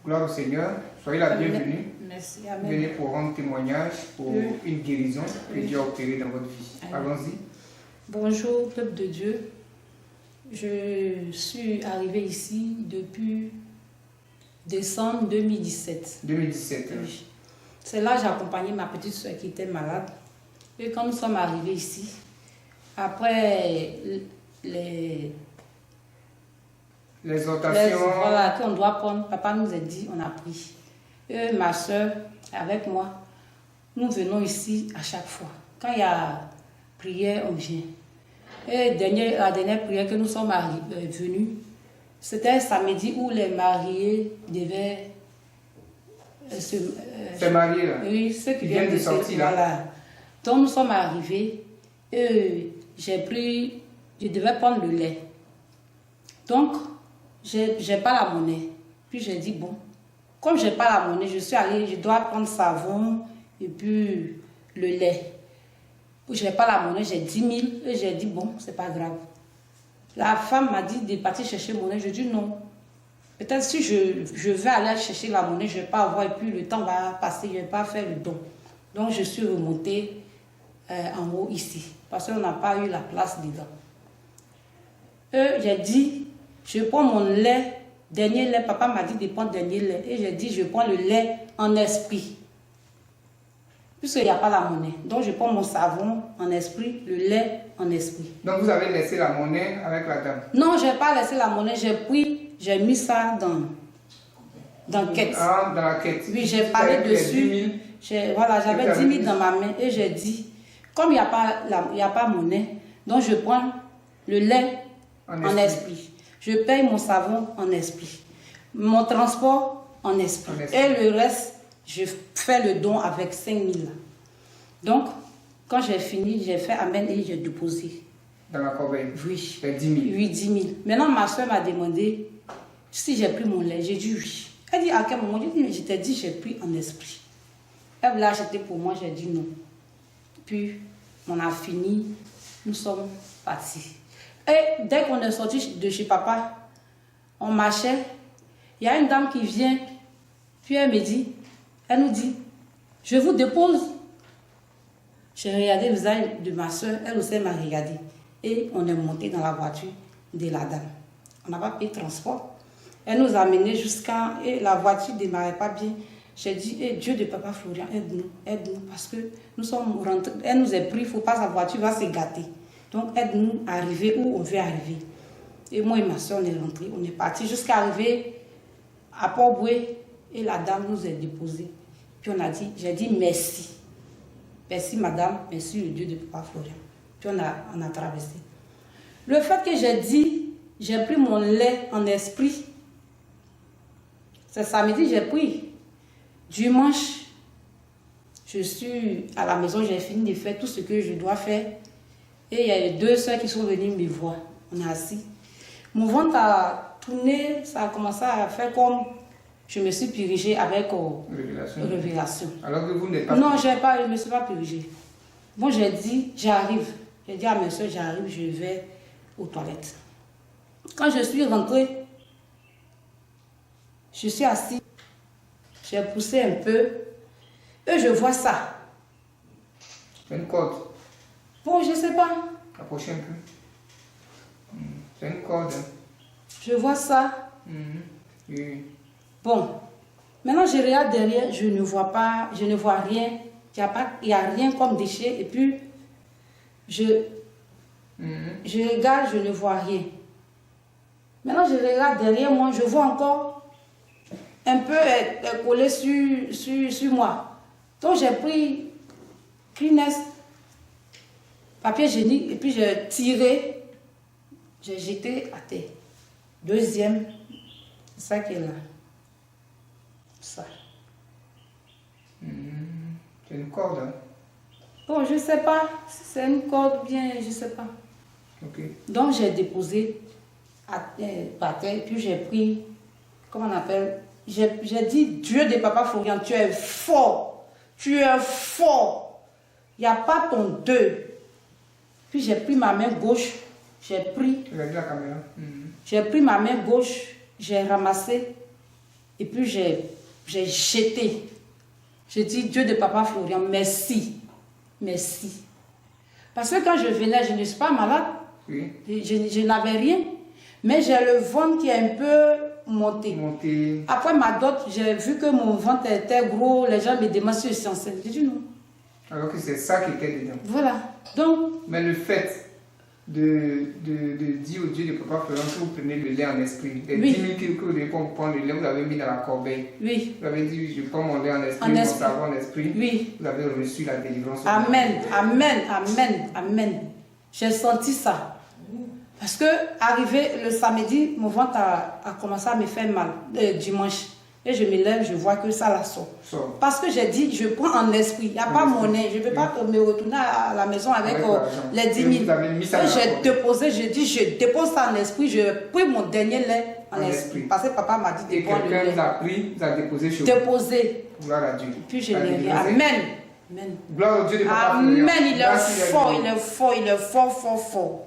Gloire au Seigneur. Soyez la bienvenue. Merci. Amen. Venez pour rendre témoignage pour une guérison que Dieu a opérée dans votre vie. Allons-y. Bonjour, peuple de Dieu. Je suis arrivée ici depuis décembre 2017. 2017. Oui. C'est là que j'ai accompagné ma petite soeur qui était malade. Et quand nous sommes arrivés ici, après les exhortations. Voilà, qu'on doit prendre, papa nous a dit, on a pris. Et ma soeur, avec moi, nous venons ici à chaque fois. Quand il y a prière, on vient. Et la dernière prière que nous sommes venus, c'était un samedi où les mariés devaient se marier là. Oui, ceux qui viennent de sortir là. Voilà. Donc nous sommes arrivés et je devais prendre le lait. Donc, j'ai pas la monnaie. Puis j'ai dit, bon, comme j'ai pas la monnaie, je suis allée, je dois prendre savon et puis le lait. Je n'ai pas la monnaie, j'ai 10 000 et j'ai dit, bon, c'est pas grave. La femme m'a dit de partir chercher monnaie. Je dis non. Peut-être si je vais aller chercher la monnaie, je ne vais pas avoir et puis le temps va passer, je ne vais pas faire le don. Donc je suis remontée en haut ici parce qu'on n'a pas eu la place dedans. J'ai dit, je prends mon lait, dernier lait, papa m'a dit de prendre dernier lait. Et j'ai dit, je prends le lait en esprit. Puisqu'il n'y a pas la monnaie. Donc je prends mon savon en esprit, le lait en esprit. Donc vous avez laissé la monnaie avec la dame? Non, je n'ai pas laissé la monnaie, j'ai pris, j'ai mis ça dans quête. Ah, dans la quête. Oui, j'ai parlé dessus. Voilà, j'avais 10 000 dans ma main et j'ai dit, comme il n'y a pas monnaie, donc je prends le lait en esprit. Je paye mon savon en esprit. Mon transport en esprit. Et le reste, je fais le don avec 5 000. Donc, quand j'ai fini, j'ai fait amen et j'ai déposé. Dans la corbeille? Oui. 10 000? Oui, 10 000. Maintenant, ma soeur m'a demandé si j'ai pris mon lait. J'ai dit oui. Elle dit à quel moment? J'ai dit, mais je t'ai dit, j'ai pris en esprit. Elle l'a acheté pour moi, j'ai dit non. Puis, on a fini, nous sommes partis. Et dès qu'on est sorti de chez papa, on marchait. Il y a une dame qui vient, puis elle nous dit, je vous dépose. J'ai regardé le visage de ma soeur, elle aussi m'a regardé. Et on est monté dans la voiture de la dame. On n'a pas payé transport. Elle nous a amenés jusqu'à... Et la voiture ne démarrait pas bien. J'ai dit, Dieu de papa Florian, aide-nous, parce que nous sommes rentrés. Elle nous a pris, il ne faut pas sa voiture va se gâter. Donc aide-nous à arriver où on veut arriver. Et moi et ma soeur, on est rentrés, on est partis jusqu'à arriver à Port-Boué. Et la dame nous a déposés. Puis j'ai dit merci. Merci madame, merci le Dieu de papa Florian. Puis on a traversé. Le fait que j'ai dit, j'ai pris mon lait en esprit, c'est samedi, j'ai pris. Dimanche, je suis à la maison, j'ai fini de faire tout ce que je dois faire. Et il y a 2 soeurs qui sont venues me voir. On est assis. Mon ventre a tourné, ça a commencé à faire comme... Je me suis purgée avec révélation. Alors que vous n'êtes pas... Non, je ne me suis pas purgée. Bon, j'ai dit, j'arrive. J'ai dit à mes soeurs, j'arrive, je vais aux toilettes. Quand je suis rentrée, je suis assise. J'ai poussé un peu. Et je vois ça. C'est une corde. Bon, je ne sais pas. Approchez un peu. C'est une corde. Je vois ça. Oui. Bon, maintenant je regarde derrière, je ne vois pas, je ne vois rien. Il n'y a rien comme déchet. Et puis, je regarde, je ne vois rien. Maintenant, je regarde derrière moi, je vois encore un peu collé sur moi. Donc, j'ai pris Kleenex, papier hygiénique, et puis j'ai tiré, j'ai jeté à terre. Deuxième, c'est ça qui est là. Ça. C'est une corde. Hein? Bon, je ne sais pas si c'est une corde bien, je ne sais pas. Okay. Donc, j'ai déposé par terre, puis j'ai pris, comment on appelle, j'ai dit, Dieu de papa Florian, tu es fort, tu es fort. Il n'y a pas ton deux. Puis j'ai pris ma main gauche, j'ai pris ma main gauche, j'ai ramassé Et puis j'ai jeté. J'ai dit, Dieu de Papa Florian, merci. Merci. Parce que quand je venais, je ne suis pas malade. Oui. Je n'avais rien. Mais j'ai le ventre qui est un peu monté. Après ma dot, j'ai vu que mon ventre était gros. Les gens me demandent si je suis enceinte. J'ai dit non. Alors que c'est ça qui était dedans. Voilà. Donc, mais le fait de dire au Dieu de Papa Florian que vous prenez le lait en esprit, les 10 000 que vous devez prendre le lait, vous avez mis dans la corbeille. Oui. Vous avez dit, je prends mon lait en esprit, mon savon en esprit. Oui. Vous avez reçu la délivrance. Amen, amen, amen, amen. J'ai senti ça. Parce que, arrivé le samedi, mon ventre a commencé à me faire mal, dimanche. Et je me lève, je vois que ça la sort. Parce que j'ai dit, je prends en esprit. Il n'y a pas monnaie. Je ne peux pas me retourner à la maison avec les 10 000. J'ai déposé, j'ai dit, je dépose ça en esprit. Je pris mon dernier lait en esprit. Parce que papa m'a dit de prendre le lait. Et quelqu'un vous a pris, vous a déposé chez vous. Déposé. Gloire à Dieu. Puis je l'ai rien. Amen. Amen. Gloire au Dieu de Papa Amen. Florian. Il est fort, il est fort, il est fort, fort, fort.